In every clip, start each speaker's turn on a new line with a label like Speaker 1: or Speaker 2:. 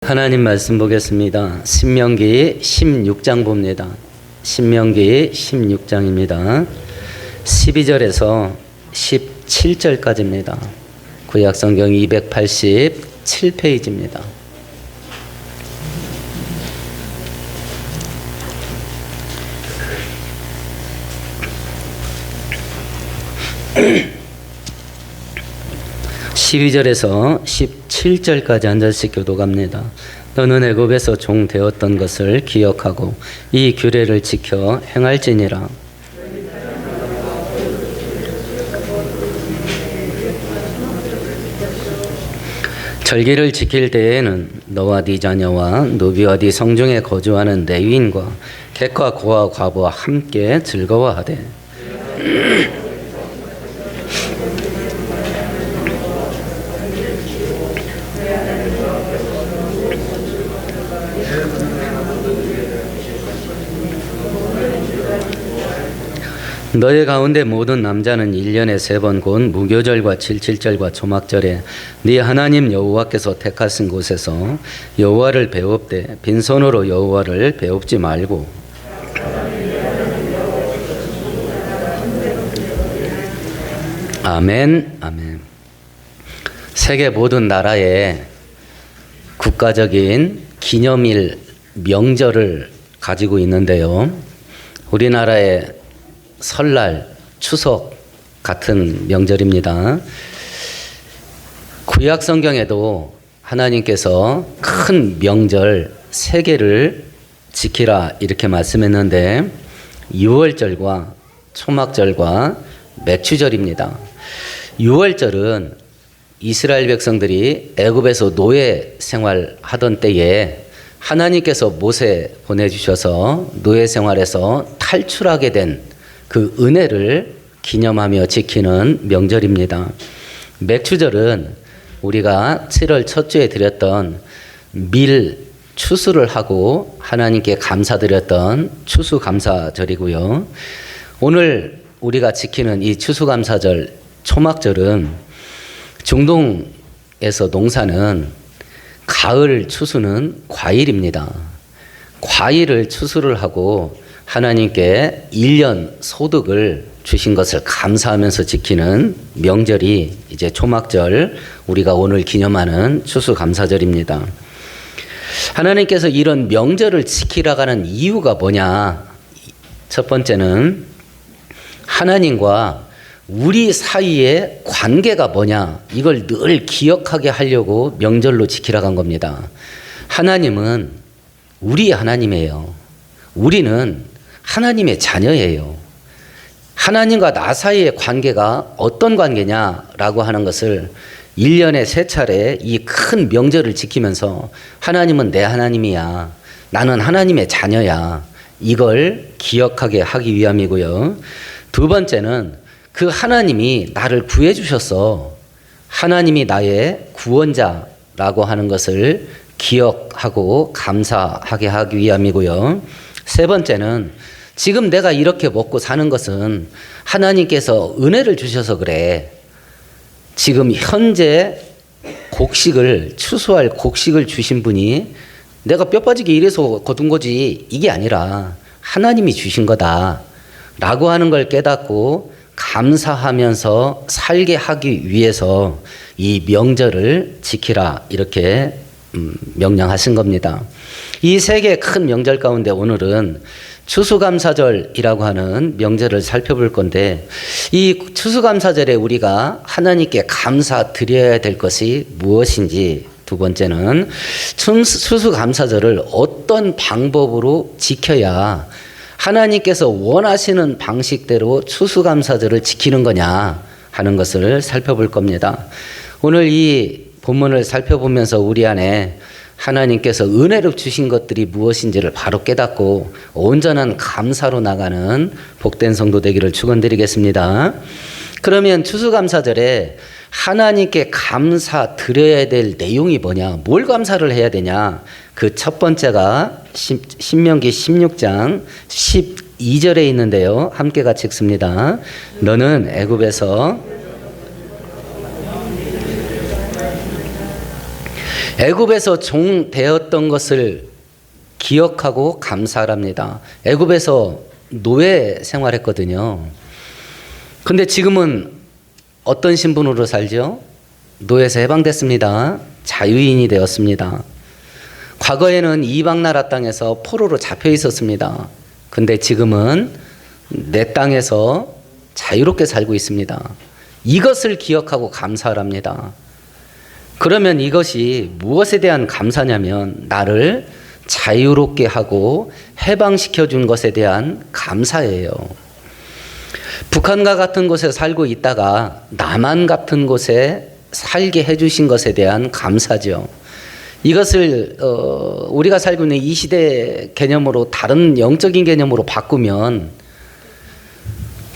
Speaker 1: 하나님 말씀 보겠습니다. 신명기 16장 봅니다. 신명기 16장입니다. 12절에서 17절까지입니다. 구약성경 287페이지입니다. (12절에서) 17절까지 한 절씩 교독합니다. 너는 애굽에서 종 되었던 것을 기억하고 이 규례를 지켜 행할지니라. 절기를 지킬 때에는 너와 네 자녀와 노비와 네 성중에 거주하는 레위인과 객과 고와 과부와 함께 즐거워하되 너의 가운데 모든 남자는 1년에 3번 곧 무교절과 77절과 초막절에 네 하나님 여호와께서 택하신 곳에서 여호와를 배웁되 빈손으로 여호와를 배웁지 말고 아멘. 아멘. 세계 모든 나라에 국가적인 기념일 명절을 가지고 있는데요. 우리나라의 설날, 추석 같은 명절입니다. 구약 성경에도 하나님께서 큰 명절 3개를 지키라 이렇게 말씀했는데 6월절과 초막절과 맥추절입니다. 6월절은 이스라엘 백성들이 애굽에서 노예 생활하던 때에 하나님께서 모세 보내주셔서 노예 생활에서 탈출하게 된 그 은혜를 기념하며 지키는 명절입니다. 맥추절은 우리가 7월 첫 주에 드렸던 밀 추수를 하고 하나님께 감사드렸던 추수감사절이고요. 오늘 우리가 지키는 이 추수감사절 초막절은 중동에서 농사는 가을 추수는 과일입니다. 과일을 추수를 하고 하나님께 1년 소득을 주신 것을 감사하면서 지키는 명절이 이제 초막절, 우리가 오늘 기념하는 추수감사절입니다. 하나님께서 이런 명절을 지키라고 하는 이유가 뭐냐? 첫 번째는 하나님과 우리 사이의 관계가 뭐냐? 이걸 늘 기억하게 하려고 명절로 지키라고 한 겁니다. 하나님은 우리 하나님이에요. 우리는 하나님의 자녀예요. 하나님과 나 사이의 관계가 어떤 관계냐라고 하는 것을 1년에 3차례 이 큰 명절을 지키면서 하나님은 내 하나님이야. 나는 하나님의 자녀야. 이걸 기억하게 하기 위함이고요. 두 번째는 그 하나님이 나를 구해 주셨어. 하나님이 나의 구원자라고 하는 것을 기억하고 감사하게 하기 위함이고요. 세 번째는 지금 내가 이렇게 먹고 사는 것은 하나님께서 은혜를 주셔서 그래. 지금 현재 곡식을 추수할 곡식을 주신 분이 내가 뼈 빠지게 일해서 거둔 거지 이게 아니라 하나님이 주신 거다 라고 하는 걸 깨닫고 감사하면서 살게 하기 위해서 이 명절을 지키라 이렇게 명령하신 겁니다. 이 3개 큰 명절 가운데 오늘은 추수감사절이라고 하는 명절을 살펴볼 건데 이 추수감사절에 우리가 하나님께 감사드려야 될 것이 무엇인지, 두 번째는 추수감사절을 어떤 방법으로 지켜야 하나님께서 원하시는 방식대로 추수감사절을 지키는 거냐 하는 것을 살펴볼 겁니다. 오늘 이 본문을 살펴보면서 우리 안에 하나님께서 은혜로 주신 것들이 무엇인지를 바로 깨닫고 온전한 감사로 나가는 복된 성도 되기를 축원드리겠습니다. 그러면 추수감사절에 하나님께 감사드려야 될 내용이 뭐냐? 뭘 감사를 해야 되냐? 그 첫 번째가 신명기 16장 12절에 있는데요. 함께 같이 읽습니다. 너는 애굽에서 애굽에서 종 되었던 것을 기억하고 감사합니다. 애굽에서 노예 생활했거든요. 근데 지금은 어떤 신분으로 살죠? 노예에서 해방됐습니다. 자유인이 되었습니다. 과거에는 이방 나라 땅에서 포로로 잡혀 있었습니다. 근데 지금은 내 땅에서 자유롭게 살고 있습니다. 이것을 기억하고 감사합니다. 그러면 이것이 무엇에 대한 감사냐면 나를 자유롭게 하고 해방시켜 준 것에 대한 감사예요. 북한과 같은 곳에 살고 있다가 남한 같은 곳에 살게 해주신 것에 대한 감사죠. 이것을 우리가 살고 있는 이 시대 개념으로 다른 영적인 개념으로 바꾸면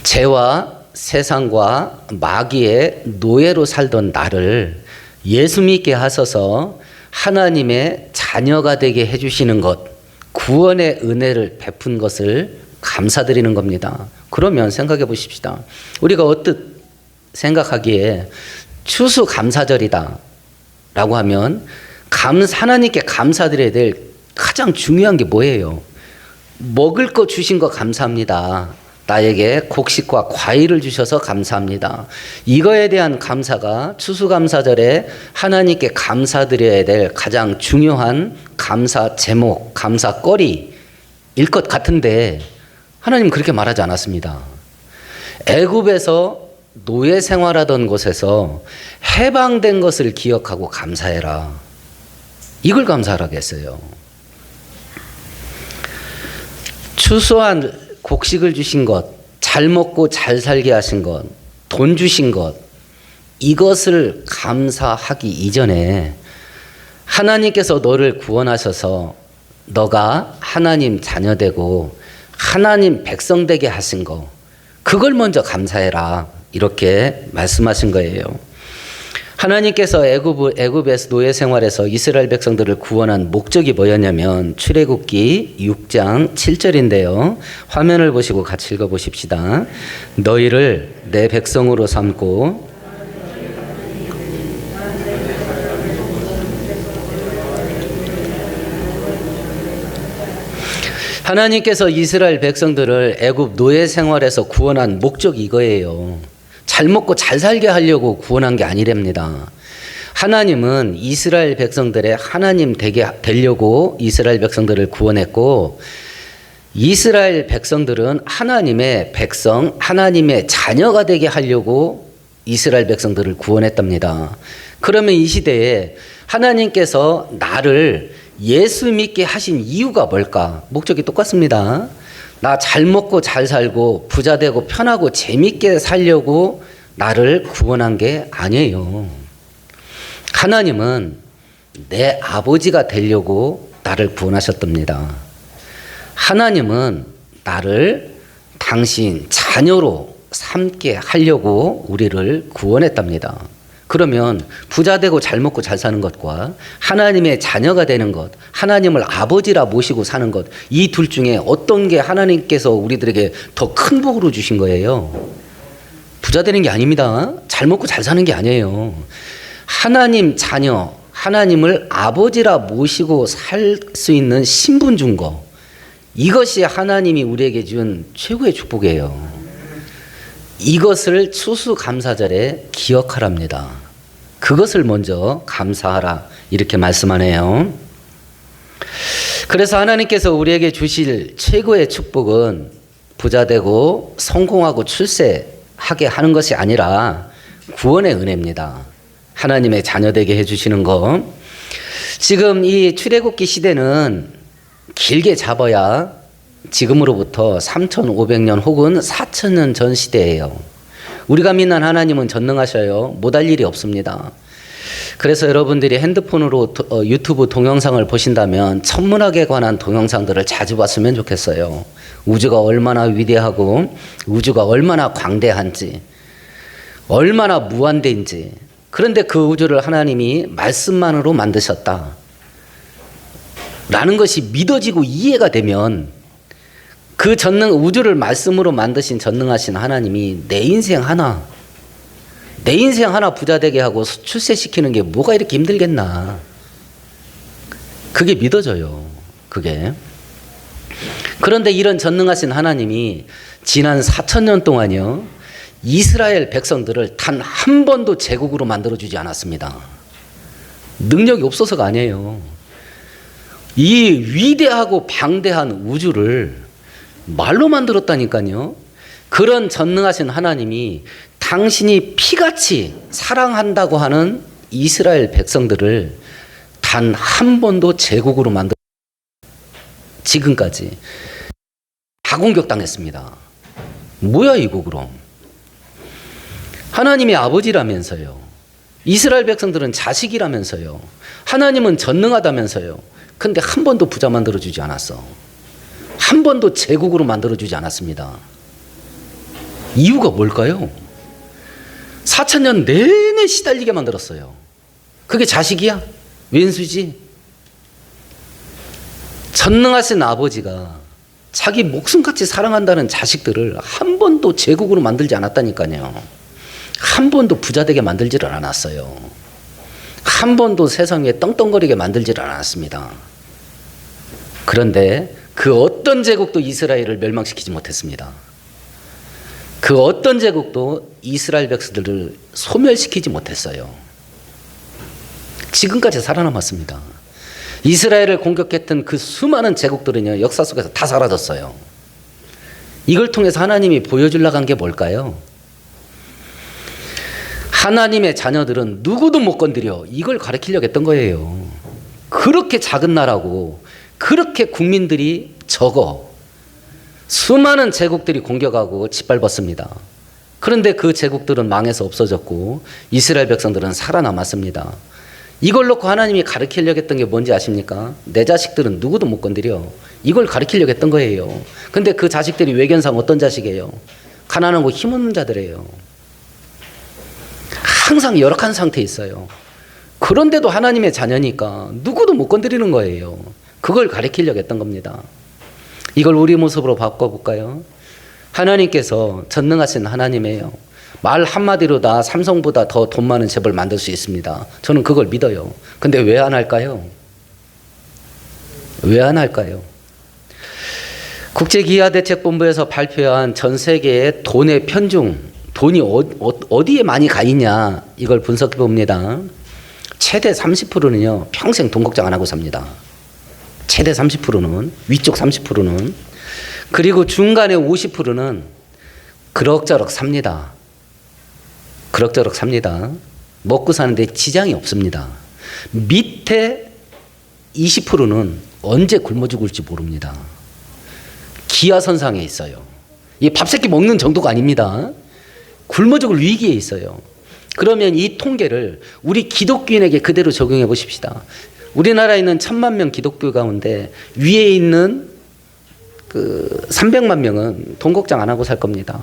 Speaker 1: 죄와 세상과 마귀의 노예로 살던 나를 예수 믿게 하셔서 하나님의 자녀가 되게 해주시는 것, 구원의 은혜를 베푼 것을 감사드리는 겁니다. 그러면 생각해 보십시다. 우리가 어떻게 생각하기에 추수감사절이다 라고 하면 하나님께 감사드려야 될 가장 중요한 게 뭐예요? 먹을 거 주신 거 감사합니다. 나에게 곡식과 과일을 주셔서 감사합니다. 이거에 대한 감사가 추수감사절에 하나님께 감사드려야 될 가장 중요한 감사 제목, 감사거리일 것 같은데 하나님은 그렇게 말하지 않았습니다. 애굽에서 노예 생활하던 곳에서 해방된 것을 기억하고 감사해라. 이걸 감사하라고 했어요. 추수한 곡식을 주신 것, 잘 먹고 잘 살게 하신 것, 돈 주신 것, 이것을 감사하기 이전에 하나님께서 너를 구원하셔서 너가 하나님 자녀 되고 하나님 백성 되게 하신 거, 그걸 먼저 감사해라. 이렇게 말씀하신 거예요. 하나님께서 애굽에서 노예 생활에서 이스라엘 백성들을 구원한 목적이 뭐였냐면 출애굽기 6장 7절인데요. 화면을 보시고 같이 읽어보십시다. 너희를 내 백성으로 삼고 하나님께서 이스라엘 백성들을 애굽 노예 생활에서 구원한 목적이 이거예요. 잘 먹고 잘 살게 하려고 구원한 게 아니랍니다. 하나님은 이스라엘 백성들의 하나님 되려고 이스라엘 백성들을 구원했고 이스라엘 백성들은 하나님의 백성, 하나님의 자녀가 되게 하려고 이스라엘 백성들을 구원했답니다. 그러면 이 시대에 하나님께서 나를 예수 믿게 하신 이유가 뭘까? 목적이 똑같습니다. 나 잘 먹고 잘 살고 부자 되고 편하고 재밌게 살려고 나를 구원한 게 아니에요. 하나님은 내 아버지가 되려고 나를 구원하셨답니다. 하나님은 나를 당신 자녀로 삼게 하려고 우리를 구원했답니다. 그러면 부자 되고 잘 먹고 잘 사는 것과 하나님의 자녀가 되는 것, 하나님을 아버지라 모시고 사는 것, 이 둘 중에 어떤 게 하나님께서 우리들에게 더 큰 복으로 주신 거예요? 부자 되는 게 아닙니다. 잘 먹고 잘 사는 게 아니에요. 하나님 자녀, 하나님을 아버지라 모시고 살 수 있는 신분 준 거, 이것이 하나님이 우리에게 준 최고의 축복이에요. 이것을 추수감사절에 기억하랍니다. 그것을 먼저 감사하라 이렇게 말씀하네요. 그래서 하나님께서 우리에게 주실 최고의 축복은 부자 되고 성공하고 출세하게 하는 것이 아니라 구원의 은혜입니다. 하나님의 자녀 되게 해주시는 거. 지금 이 출애굽기 시대는 길게 잡아야 지금으로부터 3,500년 혹은 4,000년 전 시대예요. 우리가 믿는 하나님은 전능하셔요. 못할 일이 없습니다. 그래서 여러분들이 핸드폰으로 유튜브 동영상을 보신다면 천문학에 관한 동영상들을 자주 봤으면 좋겠어요. 우주가 얼마나 위대하고 우주가 얼마나 광대한지, 얼마나 무한대인지. 그런데 그 우주를 하나님이 말씀만으로 만드셨다 라는 것이 믿어지고 이해가 되면 그 우주를 말씀으로 만드신 전능하신 하나님이 내 인생 하나 부자 되게 하고 출세시키는 게 뭐가 이렇게 힘들겠나. 그게 믿어져요. 그게. 그런데 이런 전능하신 하나님이 지난 4,000년 동안요, 이스라엘 백성들을 단 한 번도 제국으로 만들어주지 않았습니다. 능력이 없어서가 아니에요. 이 위대하고 방대한 우주를 말로 만들었다니까요. 그런 전능하신 하나님이 당신이 피같이 사랑한다고 하는 이스라엘 백성들을 단 한 번도 제국으로 만들어 지금까지 다 공격당했습니다. 뭐야 이거 그럼? 하나님이 아버지라면서요. 이스라엘 백성들은 자식이라면서요. 하나님은 전능하다면서요. 근데 한 번도 부자 만들어주지 않았어. 한 번도 제국으로 만들어주지 않았습니다. 이유가 뭘까요? 4,000년 내내 시달리게 만들었어요. 그게 자식이야? 왼수지? 전능하신 아버지가 자기 목숨같이 사랑한다는 자식들을 한 번도 제국으로 만들지 않았다니까요. 한 번도 부자 되게 만들지를 않았어요. 한 번도 세상에 떵떵거리게 만들지를 않았습니다. 그런데 그 어떤 제국도 이스라엘을 멸망시키지 못했습니다. 그 어떤 제국도 이스라엘 백성들을 소멸시키지 못했어요. 지금까지 살아남았습니다. 이스라엘을 공격했던 그 수많은 제국들은요, 역사 속에서 다 사라졌어요. 이걸 통해서 하나님이 보여주려고 한 게 뭘까요? 하나님의 자녀들은 누구도 못 건드려. 이걸 가르치려고 했던 거예요. 그렇게 작은 나라고 그렇게 국민들이 적어 수많은 제국들이 공격하고 짓밟았습니다. 그런데 그 제국들은 망해서 없어졌고 이스라엘 백성들은 살아남았습니다. 이걸 놓고 하나님이 가르치려고 했던 게 뭔지 아십니까? 내 자식들은 누구도 못 건드려. 이걸 가르치려고 했던 거예요. 근데 그 자식들이 외견상 어떤 자식이에요? 가난하고 힘없는 자들이에요. 항상 열악한 상태에 있어요. 그런데도 하나님의 자녀니까 누구도 못 건드리는 거예요. 그걸 가르치려고 했던 겁니다. 이걸 우리 모습으로 바꿔볼까요? 하나님께서 전능하신 하나님이에요. 말 한마디로 다 삼성보다 더 돈 많은 집을 만들 수 있습니다. 저는 그걸 믿어요. 근데 왜 안 할까요? 왜 안 할까요? 국제기아대책본부에서 발표한 전 세계의 돈의 편중, 돈이 어디에 많이 가 있냐, 이걸 분석해 봅니다. 최대 30%는요, 평생 돈 걱정 안 하고 삽니다. 최대 30%는, 위쪽 30%는. 그리고 중간에 50%는 그럭저럭 삽니다. 그럭저럭 삽니다. 먹고 사는데 지장이 없습니다. 밑에 20%는 언제 굶어 죽을지 모릅니다. 기아선상에 있어요. 이 밥새끼 먹는 정도가 아닙니다. 굶어 죽을 위기에 있어요. 그러면 이 통계를 우리 기독교인에게 그대로 적용해 보십시다. 우리나라에 있는 1,000만 명 기독교 가운데 위에 있는 그 300만 명은 돈 걱정 안 하고 살 겁니다.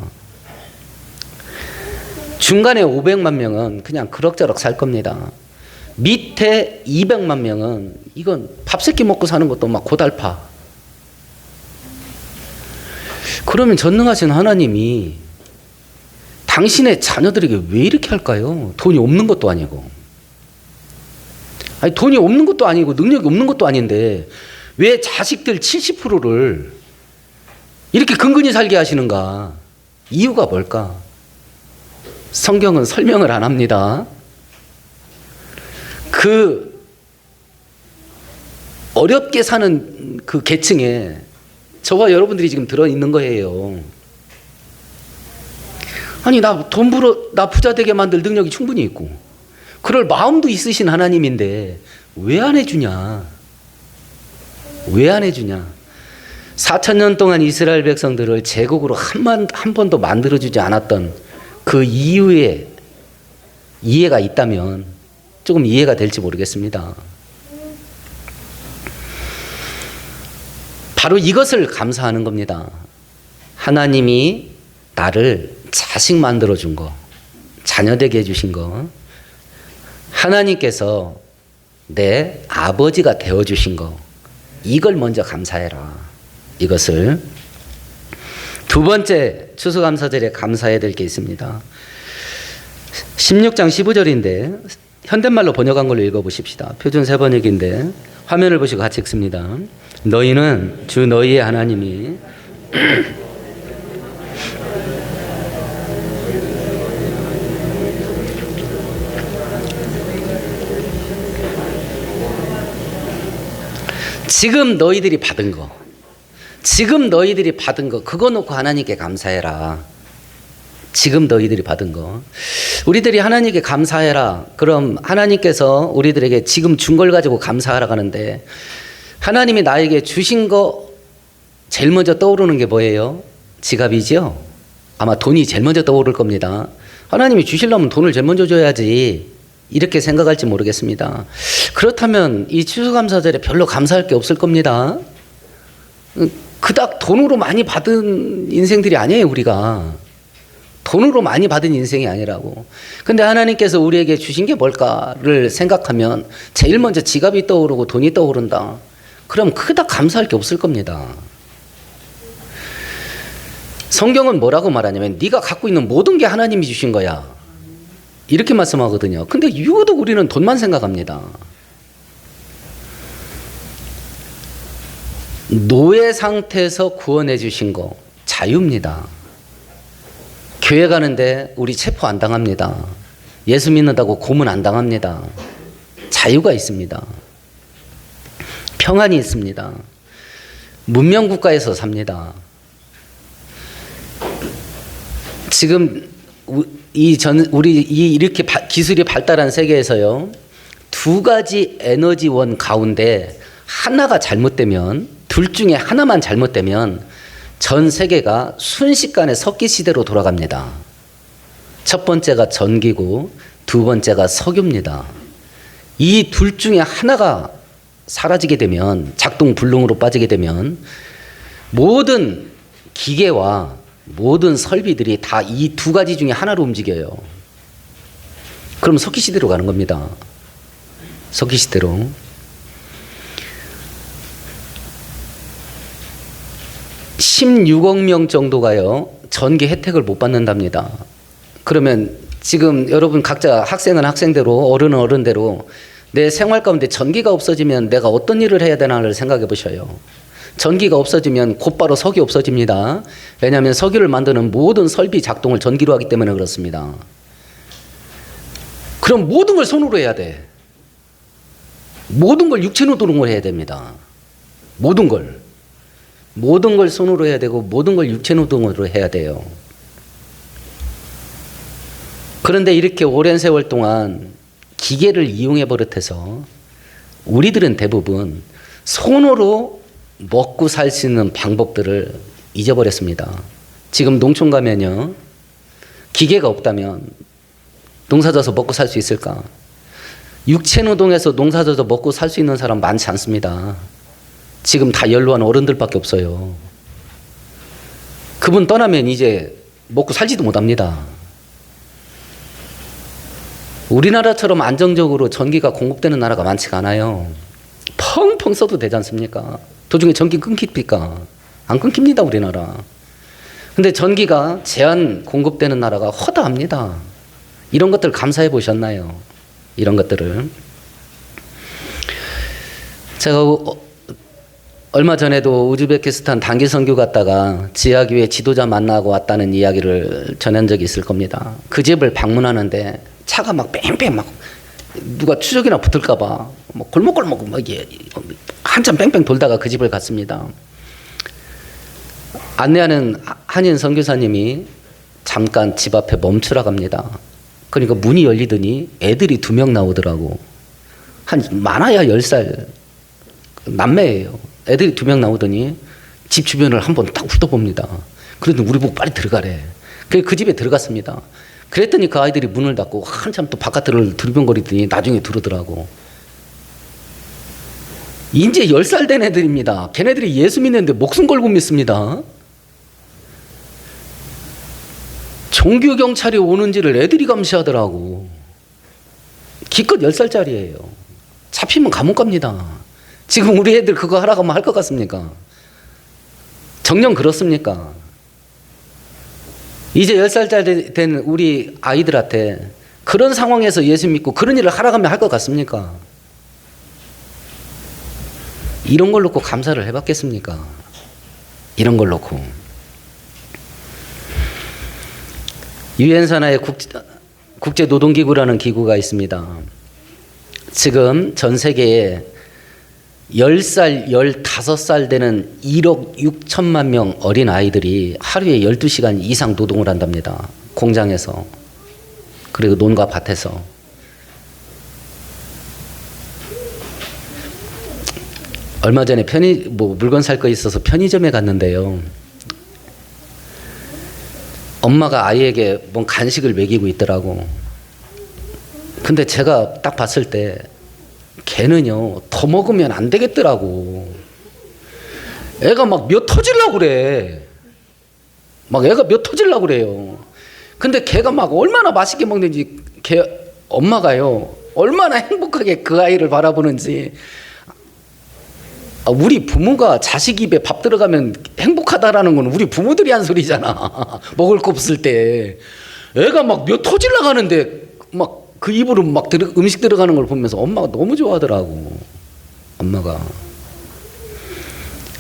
Speaker 1: 중간에 500만 명은 그냥 그럭저럭 살 겁니다. 밑에 200만 명은 이건 밥새끼 먹고 사는 것도 막 고달파. 그러면 전능하신 하나님이 당신의 자녀들에게 왜 이렇게 할까요? 돈이 없는 것도 아니고. 아니, 돈이 없는 것도 아니고 능력이 없는 것도 아닌데 왜 자식들 70%를 이렇게 근근히 살게 하시는가? 이유가 뭘까? 성경은 설명을 안 합니다. 그 어렵게 사는 그 계층에 저와 여러분들이 지금 들어있는 거예요. 아니, 나 부자 되게 만들 능력이 충분히 있고 그럴 마음도 있으신 하나님인데 왜 안 해주냐? 왜 안 해주냐? 4,000년 동안 이스라엘 백성들을 제국으로 한 번도 만들어주지 않았던 그 이유에 이해가 있다면 조금 이해가 될지 모르겠습니다. 바로 이것을 감사하는 겁니다. 하나님이 나를 자식 만들어준 거, 자녀 되게 해주신 거, 하나님께서 내 아버지가 되어주신 거, 이걸 먼저 감사해라. 이것을. 두 번째 추수감사절에 감사해야 될 게 있습니다. 16장 15절인데 현대말로 번역한 걸로 읽어보십시다. 표준 세번역인데 화면을 보시고 같이 읽습니다. 너희는 주 너희의 하나님이 지금 너희들이 받은 거, 그거 놓고 하나님께 감사해라. 지금 너희들이 받은 거. 우리들이 하나님께 감사해라. 그럼 하나님께서 우리들에게 지금 준 걸 가지고 감사하라고 하는데, 하나님이 나에게 주신 거 제일 먼저 떠오르는 게 뭐예요? 지갑이지요? 아마 돈이 제일 먼저 떠오를 겁니다. 하나님이 주시려면 돈을 제일 먼저 줘야지, 이렇게 생각할지 모르겠습니다. 그렇다면 이 추수감사절에 별로 감사할 게 없을 겁니다. 그닥 돈으로 많이 받은 인생들이 아니에요, 우리가. 돈으로 많이 받은 인생이 아니라고. 근데 하나님께서 우리에게 주신 게 뭘까를 생각하면 제일 먼저 지갑이 떠오르고 돈이 떠오른다. 그럼 그닥 감사할 게 없을 겁니다. 성경은 뭐라고 말하냐면 네가 갖고 있는 모든 게 하나님이 주신 거야, 이렇게 말씀하거든요. 근데 유독 우리는 돈만 생각합니다. 노예 상태에서 구원해 주신 거 자유입니다. 교회 가는데 우리 체포 안 당합니다. 예수 믿는다고 고문 안 당합니다. 자유가 있습니다. 평안이 있습니다. 문명국가에서 삽니다. 지금 우리 이렇게 기술이 발달한 세계에서요, 두 가지 에너지원 가운데 하나가 잘못되면, 둘 중에 하나만 잘못되면 전 세계가 순식간에 석기 시대로 돌아갑니다. 첫 번째가 전기고 두 번째가 석유입니다. 이 둘 중에 하나가 사라지게 되면, 작동 불능으로 빠지게 되면 모든 기계와 모든 설비들이 다 이 두 가지 중에 하나로 움직여요. 그럼 석기 시대로 가는 겁니다. 석기 시대로. 16억 명 정도가요, 전기 혜택을 못 받는답니다. 그러면 지금 여러분 각자 학생은 학생대로, 어른은 어른대로 내 생활 가운데 전기가 없어지면 내가 어떤 일을 해야 되나를 생각해 보셔요. 전기가 없어지면 곧바로 석유 없어집니다. 왜냐하면 석유를 만드는 모든 설비 작동을 전기로 하기 때문에 그렇습니다. 그럼 모든 걸 손으로 해야 돼. 모든 걸 육체노동으로 해야 됩니다. 모든 걸 손으로 해야 되고 모든 걸 육체노동으로 해야 돼요. 그런데 이렇게 오랜 세월 동안 기계를 이용해 버릇해서 우리들은 대부분 손으로 먹고 살 수 있는 방법들을 잊어버렸습니다. 지금 농촌 가면요, 기계가 없다면 농사져서 먹고 살 수 있을까? 육체노동에서 농사져서 먹고 살 수 있는 사람 많지 않습니다. 지금 다 연로한 어른들밖에 없어요. 그분 떠나면 이제 먹고 살지도 못합니다. 우리나라처럼 안정적으로 전기가 공급되는 나라가 많지가 않아요. 펑펑 써도 되지 않습니까? 도중에 전기 끊깁니까? 안 끊깁니다, 우리나라. 근데 전기가 제한 공급되는 나라가 허다합니다. 이런 것들 감사해 보셨나요? 이런 것들을. 제가 얼마 전에도 우즈베키스탄 단기 선교 갔다가 지하교회 지도자 만나고 왔다는 이야기를 전한 적이 있을 겁니다. 그 집을 방문하는데 차가 막 뺑뺑 막 누가 추적이나 붙을까봐 뭐 골목골목 막 한참 뺑뺑 돌다가 그 집을 갔습니다. 안내하는 한인 선교사님이 잠깐 집 앞에 멈추라고 합니다. 그러니까 문이 열리더니 애들이 2명 나오더라고. 많아야 10살 남매예요. 애들이 2명 나오더니 집 주변을 한번 딱 훑어봅니다. 그래도 우리 보고 빨리 들어가래. 그 집에 들어갔습니다. 그랬더니 그 아이들이 문을 닫고 한참 또 바깥을 두리번거리더니 나중에 들어오더라고. 이제 10살 된 애들입니다. 걔네들이 예수 믿는데 목숨 걸고 믿습니다. 종교경찰이 오는지를 애들이 감시하더라고. 기껏 10살짜리예요. 잡히면 감옥 갑니다. 지금 우리 애들 그거 하라고 하면 할 것 같습니까? 정녕 그렇습니까? 이제 10살짜리 된 우리 아이들한테 그런 상황에서 예수 믿고 그런 일을 하라고 하면 할 것 같습니까? 이런 걸 놓고 감사를 해봤겠습니까? 이런 걸 놓고. 유엔 산하의 국제노동기구라는 기구가 있습니다. 지금 전 세계에 10살, 15살 되는 1억 6천만 명 어린 아이들이 하루에 12시간 이상 노동을 한답니다. 공장에서. 그리고 논과 밭에서. 얼마 전에 물건 살 거 있어서 편의점에 갔는데요. 엄마가 아이에게 뭔 간식을 먹이고 있더라고. 근데 제가 딱 봤을 때 걔는요, 더 먹으면 안 되겠더라고. 애가 막 몇 터질라고 그래. 막 애가 몇 터질라고 그래요. 근데 걔가 막 얼마나 맛있게 먹는지, 걔 엄마가요, 얼마나 행복하게 그 아이를 바라보는지. 우리 부모가 자식 입에 밥 들어가면 행복하다라는 건 우리 부모들이 한 소리잖아. 먹을 거 없을 때. 애가 막 몇 터질라 가는데 막 그 입으로 막 음식 들어가는 걸 보면서 엄마가 너무 좋아하더라고. 엄마가.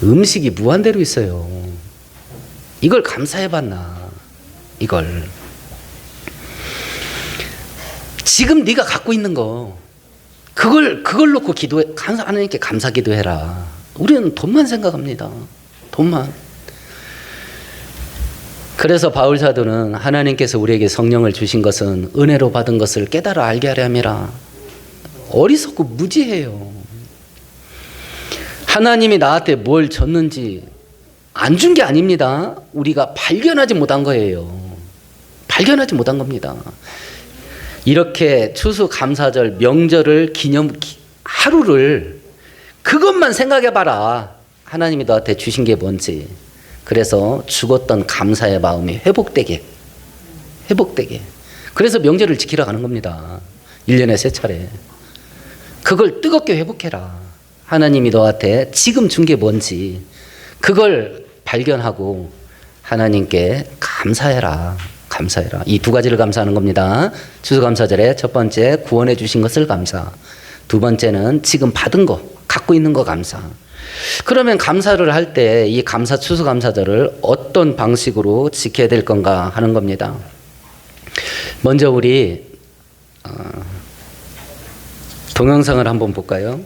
Speaker 1: 음식이 무한대로 있어요. 이걸 감사해봤나. 이걸. 지금 네가 갖고 있는 거. 그걸 놓고 기도해. 하나님께 감사 기도해라. 우리는 돈만 생각합니다. 돈만. 그래서 바울 사도는 하나님께서 우리에게 성령을 주신 것은 은혜로 받은 것을 깨달아 알게 하려 함이라. 어리석고 무지해요. 하나님이 나한테 뭘 줬는지 안 준 게 아닙니다. 우리가 발견하지 못한 거예요. 발견하지 못한 겁니다. 이렇게 추수감사절 명절을 하루를 그것만 생각해봐라. 하나님이 너한테 주신 게 뭔지. 그래서 죽었던 감사의 마음이 회복되게. 그래서 명절을 지키러 가는 겁니다. 1년에 3차례. 그걸 뜨겁게 회복해라. 하나님이 너한테 지금 준 게 뭔지 그걸 발견하고 하나님께 감사해라. 이 두 가지를 감사하는 겁니다. 추수감사절에 첫 번째 구원해 주신 것을 감사. 두 번째는 지금 받은 거, 갖고 있는 거 감사. 그러면 감사를 할 때 이 추수감사절을 어떤 방식으로 지켜야 될 건가 하는 겁니다. 먼저 우리 동영상을 한번 볼까요?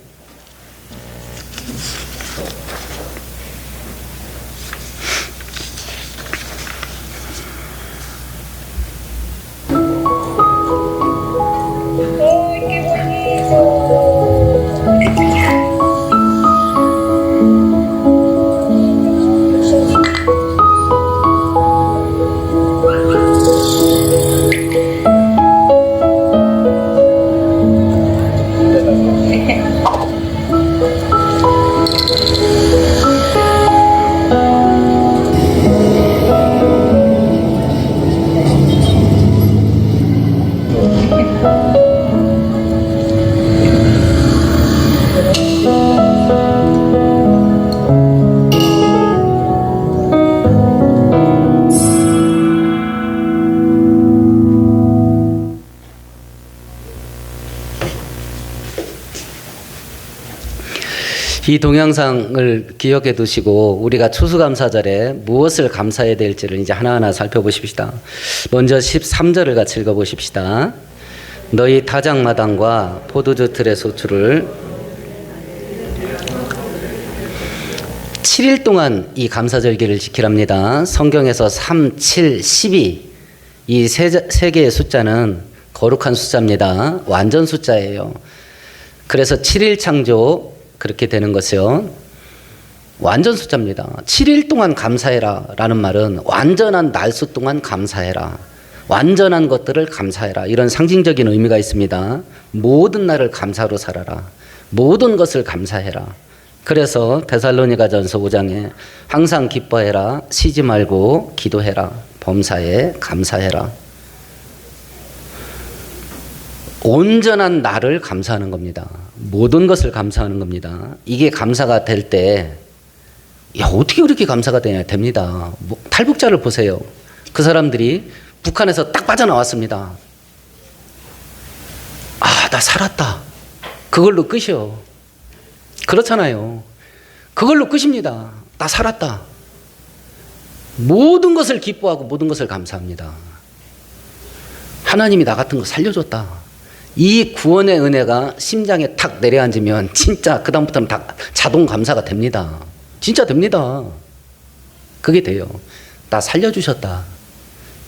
Speaker 1: 이 동영상을 기억해 두시고 우리가 추수감사절에 무엇을 감사해야 될지를 이제 하나하나 살펴보십시다. 먼저 13절을 같이 읽어보십시다. 너희 타작마당과 포도주 틀의 소출을 7일 동안 이 감사절기를 지키랍니다. 성경에서 3, 7, 12 이 세 개의 숫자는 거룩한 숫자입니다. 완전 숫자예요. 그래서 7일 창조 그렇게 되는 것이요. 완전 숫자입니다. 7일 동안 감사해라 라는 말은 완전한 날수 동안 감사해라. 완전한 것들을 감사해라. 이런 상징적인 의미가 있습니다. 모든 날을 감사로 살아라. 모든 것을 감사해라. 그래서 데살로니가전서 5장에 항상 기뻐해라. 쉬지 말고 기도해라. 범사에 감사해라. 온전한 나를 감사하는 겁니다. 모든 것을 감사하는 겁니다. 이게 감사가 될 때, 야, 어떻게 그렇게 감사가 됩니다. 탈북자를 보세요. 그 사람들이 북한에서 딱 빠져나왔습니다. 나 살았다. 그걸로 끝이요. 그렇잖아요. 그걸로 끝입니다. 나 살았다. 모든 것을 기뻐하고 모든 것을 감사합니다. 하나님이 나 같은 거 살려줬다. 이 구원의 은혜가 심장에 탁 내려앉으면 진짜 그다음부터는 다 자동 감사가 됩니다. 진짜 됩니다. 그게 돼요. 나 살려주셨다.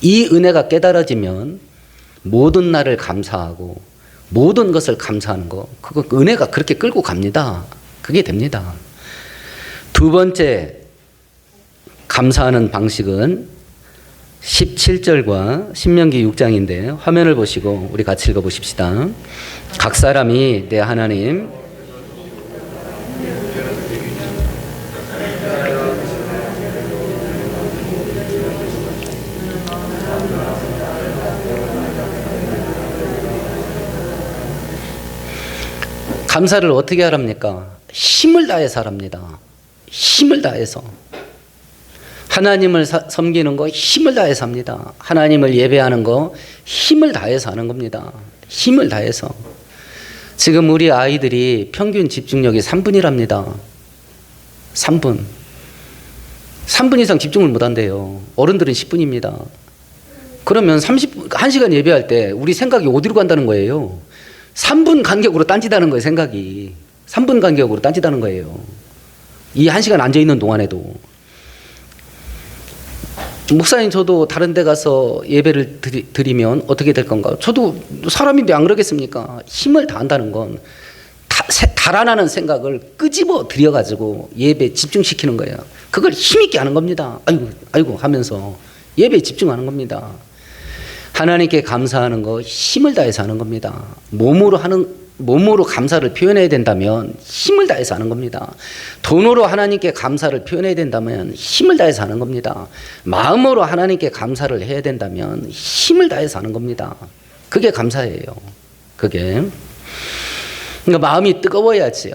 Speaker 1: 이 은혜가 깨달아지면 모든 날을 감사하고 모든 것을 감사하는 거, 그거 은혜가 그렇게 끌고 갑니다. 그게 됩니다. 두 번째 감사하는 방식은 17절과 신명기 6장인데 화면을 보시고 우리 같이 읽어보십시다. 각 사람이 내 하나님 감사를 어떻게 하랍니까? 힘을 다해서 하랍니다. 힘을 다해서. 하나님을 섬기는 거 힘을 다해서 합니다. 하나님을 예배하는 거 힘을 다해서 하는 겁니다. 힘을 다해서. 지금 우리 아이들이 평균 집중력이 3분이랍니다. 3분. 3분 이상 집중을 못 한대요. 어른들은 10분입니다. 그러면 1시간 예배할 때 우리 생각이 어디로 간다는 거예요? 3분 간격으로 딴짓하는 거예요, 생각이. 3분 간격으로 딴짓하는 거예요. 이 1시간 앉아있는 동안에도. 목사님, 저도 다른 데 가서 예배를 드리면 어떻게 될 건가? 저도 사람인데 안 그러겠습니까? 힘을 다한다는 건 달아나는 생각을 끄집어 들여가지고 예배에 집중시키는 거예요. 그걸 힘있게 하는 겁니다. 아이고 하면서 예배에 집중하는 겁니다. 하나님께 감사하는 거 힘을 다해서 하는 겁니다. 몸으로 감사를 표현해야 된다면 힘을 다해서 하는 겁니다. 돈으로 하나님께 감사를 표현해야 된다면 힘을 다해서 하는 겁니다. 마음으로 하나님께 감사를 해야 된다면 힘을 다해서 하는 겁니다. 그게 감사예요. 그게. 그러니까 마음이 뜨거워야지요.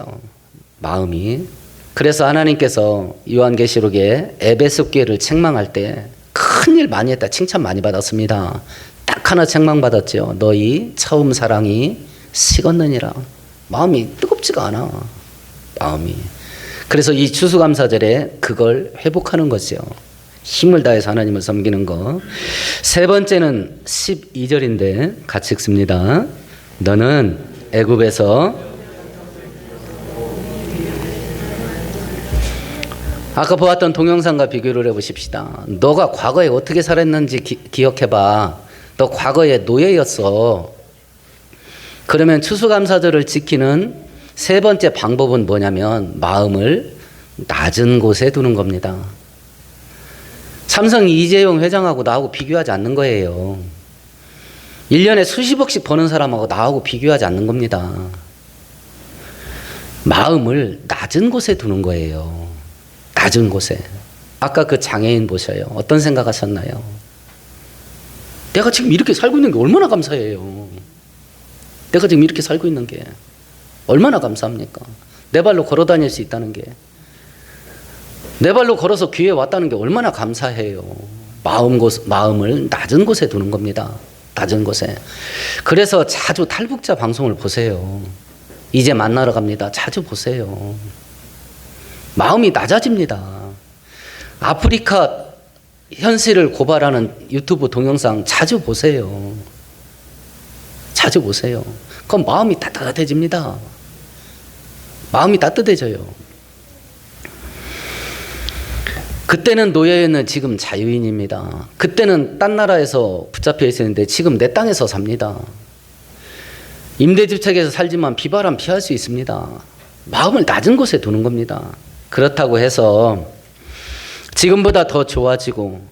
Speaker 1: 마음이. 그래서 하나님께서 요한계시록에 에베소 교회를 책망할 때 큰일 많이 했다. 칭찬 많이 받았습니다. 딱 하나 책망받았죠. 너희 처음 사랑이 식었느니라. 마음이 뜨겁지가 않아. 마음이. 그래서 이 추수감사절에 그걸 회복하는 거죠. 힘을 다해서 하나님을 섬기는 거. 세 번째는 12절인데 같이 읽습니다. 너는 애굽에서 아까 보았던 동영상과 비교를 해보십시다. 너가 과거에 어떻게 살았는지 기억해봐. 너 과거에 노예였어. 그러면 추수감사절을 지키는 세 번째 방법은 뭐냐면 마음을 낮은 곳에 두는 겁니다. 삼성 이재용 회장하고 나하고 비교하지 않는 거예요. 1년에 수십억씩 버는 사람하고 나하고 비교하지 않는 겁니다. 마음을 낮은 곳에 두는 거예요. 낮은 곳에. 아까 그 장애인 보셔요. 어떤 생각하셨나요? 내가 지금 이렇게 살고 있는 게 얼마나 감사해요. 내가 지금 이렇게 살고 있는 게 얼마나 감사합니까? 내 발로 걸어 다닐 수 있다는 게, 내 발로 걸어서 귀에 왔다는 게 얼마나 감사해요. 마음을 낮은 곳에 두는 겁니다. 낮은 곳에. 그래서 자주 탈북자 방송을 보세요. 이제 만나러 갑니다. 자주 보세요. 마음이 낮아집니다. 아프리카 현실을 고발하는 유튜브 동영상 자주 보세요. 자주 보세요. 그럼 마음이 따뜻해집니다. 마음이 따뜻해져요. 그때는 노예였는 지금 자유인입니다. 그때는 딴 나라에서 붙잡혀 있었는데 지금 내 땅에서 삽니다. 임대주택에서 살지만 비바람 피할 수 있습니다. 마음을 낮은 곳에 두는 겁니다. 그렇다고 해서 지금보다 더 좋아지고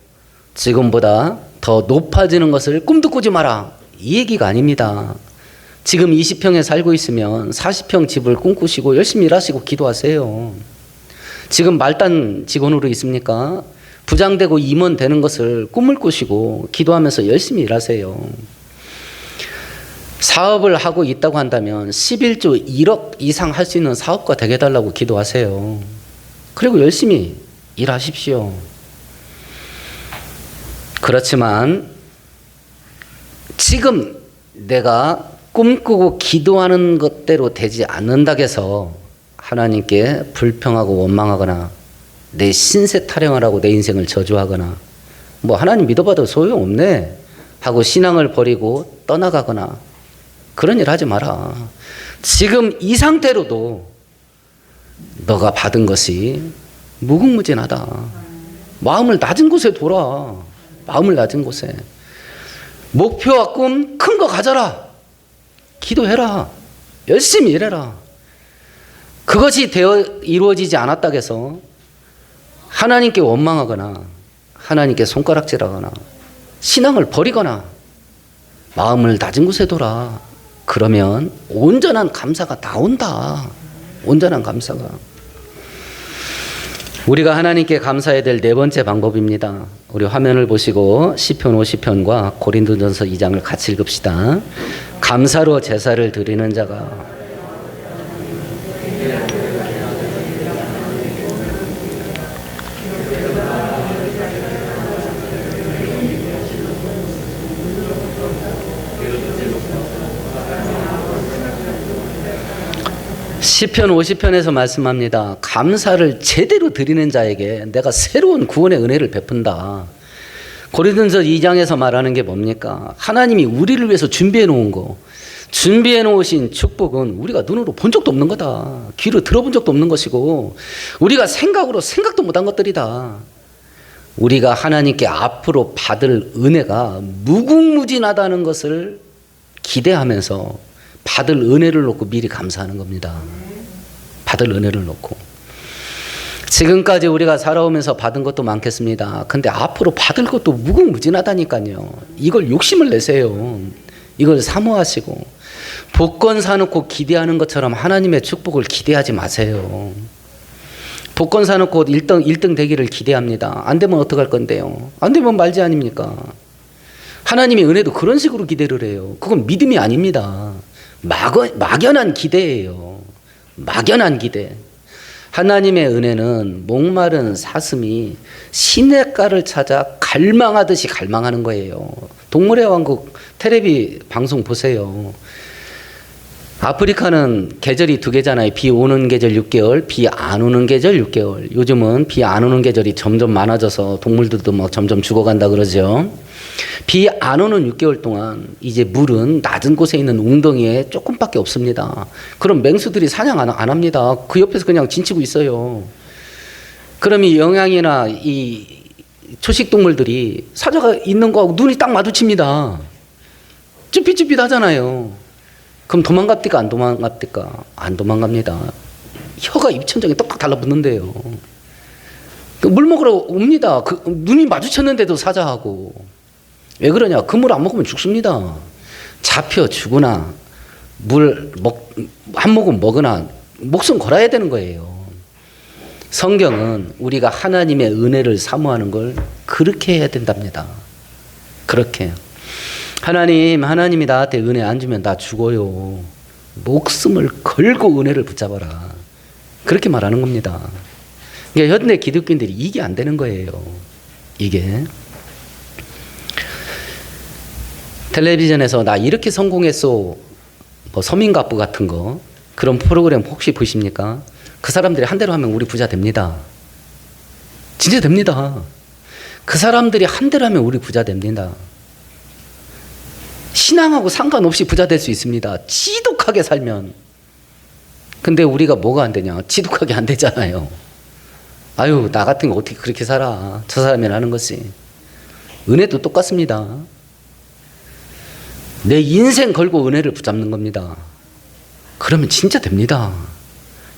Speaker 1: 지금보다 더 높아지는 것을 꿈도 꾸지 마라, 이 얘기가 아닙니다. 지금 20평에 살고 있으면 40평 집을 꿈꾸시고 열심히 일하시고 기도하세요. 지금 말단 직원으로 있습니까? 부장되고 임원 되는 것을 꿈을 꾸시고 기도하면서 열심히 일하세요. 사업을 하고 있다고 한다면 11조 1억 이상 할 수 있는 사업가 되게 해달라고 기도하세요. 그리고 열심히 일하십시오. 그렇지만 지금 내가 꿈꾸고 기도하는 것대로 되지 않는다고 해서 하나님께 불평하고 원망하거나 내 신세 타령을 하고 내 인생을 저주하거나 뭐 하나님 믿어봐도 소용없네 하고 신앙을 버리고 떠나가거나 그런 일 하지 마라. 지금 이 상태로도 너가 받은 것이 무궁무진하다. 마음을 낮은 곳에 둬라. 마음을 낮은 곳에. 목표와 꿈 큰 거 가져라. 기도해라. 열심히 일해라. 그것이 이루어지지 않았다고 해서 하나님께 원망하거나 하나님께 손가락질하거나 신앙을 버리거나 마음을 낮은 곳에 둬라. 그러면 온전한 감사가 나온다. 온전한 감사가. 우리가 하나님께 감사해야 될 네 번째 방법입니다. 우리 화면을 보시고 시편 50편과 고린도전서 2장을 같이 읽읍시다. 감사로 제사를 드리는 자가 시편 50편에서 말씀합니다. 감사를 제대로 드리는 자에게 내가 새로운 구원의 은혜를 베푼다. 고린도전서 2장에서 말하는 게 뭡니까? 하나님이 우리를 위해서 준비해 놓은 거, 준비해 놓으신 축복은 우리가 눈으로 본 적도 없는 거다. 귀로 들어본 적도 없는 것이고 우리가 생각으로 생각도 못한 것들이다. 우리가 하나님께 앞으로 받을 은혜가 무궁무진하다는 것을 기대하면서 받을 은혜를 놓고 미리 감사하는 겁니다. 받을 은혜를 놓고. 지금까지 우리가 살아오면서 받은 것도 많겠습니다. 근데 앞으로 받을 것도 무궁무진하다니까요. 이걸 욕심을 내세요. 이걸 사모하시고 복권 사놓고 기대하는 것처럼 하나님의 축복을 기대하지 마세요. 복권 사놓고 1등 되기를 기대합니다. 안 되면 어떡할 건데요? 안 되면 말지 아닙니까? 하나님의 은혜도 그런 식으로 기대를 해요. 그건 믿음이 아닙니다. 막연한 기대예요. 막연한 기대. 하나님의 은혜는 목마른 사슴이 시냇가를 찾아 갈망하듯이 갈망하는 거예요. 동물의 왕국 텔레비 방송 보세요. 아프리카는 계절이 두 개잖아요. 비 오는 계절 6개월, 비 안 오는 계절 6개월. 요즘은 비 안 오는 계절이 점점 많아져서 동물들도 막 점점 죽어간다 그러죠. 비 안 오는 6개월 동안 이제 물은 낮은 곳에 있는 웅덩이에 조금밖에 없습니다. 그럼 맹수들이 사냥 안 합니다. 그 옆에서 그냥 진치고 있어요. 그럼 이 영양이나 이 초식동물들이 사자가 있는 거하고 눈이 딱 마주칩니다. 쭈삣쭈삣 하잖아요. 그럼 도망갑니까? 안 도망갑니까? 안 도망갑니다. 혀가 입천장에 떡딱 달라붙는데요. 물 먹으러 옵니다. 눈이 마주쳤는데도 사자하고. 왜 그러냐? 그 물 안 먹으면 죽습니다. 잡혀 죽으나 한 모금 먹으나 목숨 걸어야 되는 거예요. 성경은 우리가 하나님의 은혜를 사모하는 걸 그렇게 해야 된답니다. 그렇게. 하나님이 나한테 은혜 안 주면 나 죽어요. 목숨을 걸고 은혜를 붙잡아라. 그렇게 말하는 겁니다. 그러니까 현대 기독교인들이 이게 안 되는 거예요. 이게. 텔레비전에서 나 이렇게 성공했어. 뭐 서민갑부 같은 거. 그런 프로그램 혹시 보십니까? 그 사람들이 한 대로 하면 우리 부자 됩니다. 진짜 됩니다. 그 사람들이 한 대로 하면 우리 부자 됩니다. 신앙하고 상관없이 부자 될 수 있습니다. 지독하게 살면. 근데 우리가 뭐가 안 되냐? 지독하게 안 되잖아요. 아유, 나 같은 거 어떻게 그렇게 살아? 저 사람이 하는 것이. 은혜도 똑같습니다. 내 인생 걸고 은혜를 붙잡는 겁니다. 그러면 진짜 됩니다.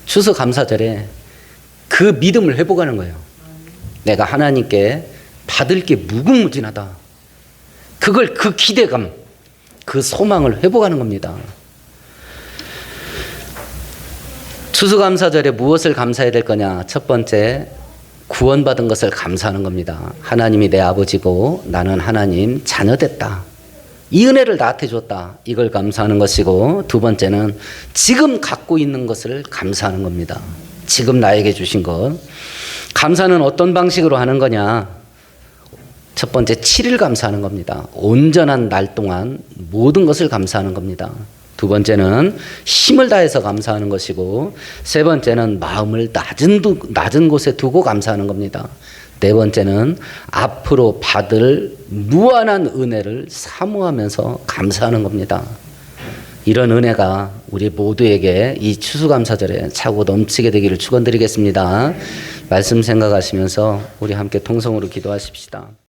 Speaker 1: 추수감사절에 그 믿음을 회복하는 거예요. 내가 하나님께 받을 게 무궁무진하다. 그걸 그 기대감, 그 소망을 회복하는 겁니다. 추수감사절에 무엇을 감사해야 될 거냐? 첫 번째, 구원받은 것을 감사하는 겁니다. 하나님이 내 아버지고 나는 하나님 자녀 됐다. 이 은혜를 나한테 줬다. 이걸 감사하는 것이고, 두 번째는 지금 갖고 있는 것을 감사하는 겁니다. 지금 나에게 주신 것. 감사는 어떤 방식으로 하는 거냐? 첫 번째, 7일 감사하는 겁니다. 온전한 날 동안 모든 것을 감사하는 겁니다. 두 번째는 힘을 다해서 감사하는 것이고, 세 번째는 마음을 낮은 곳에 두고 감사하는 겁니다. 네 번째는 앞으로 받을 무한한 은혜를 사모하면서 감사하는 겁니다. 이런 은혜가 우리 모두에게 이 추수감사절에 차고 넘치게 되기를 축원드리겠습니다. 말씀 생각하시면서 우리 함께 통성으로 기도하십시다.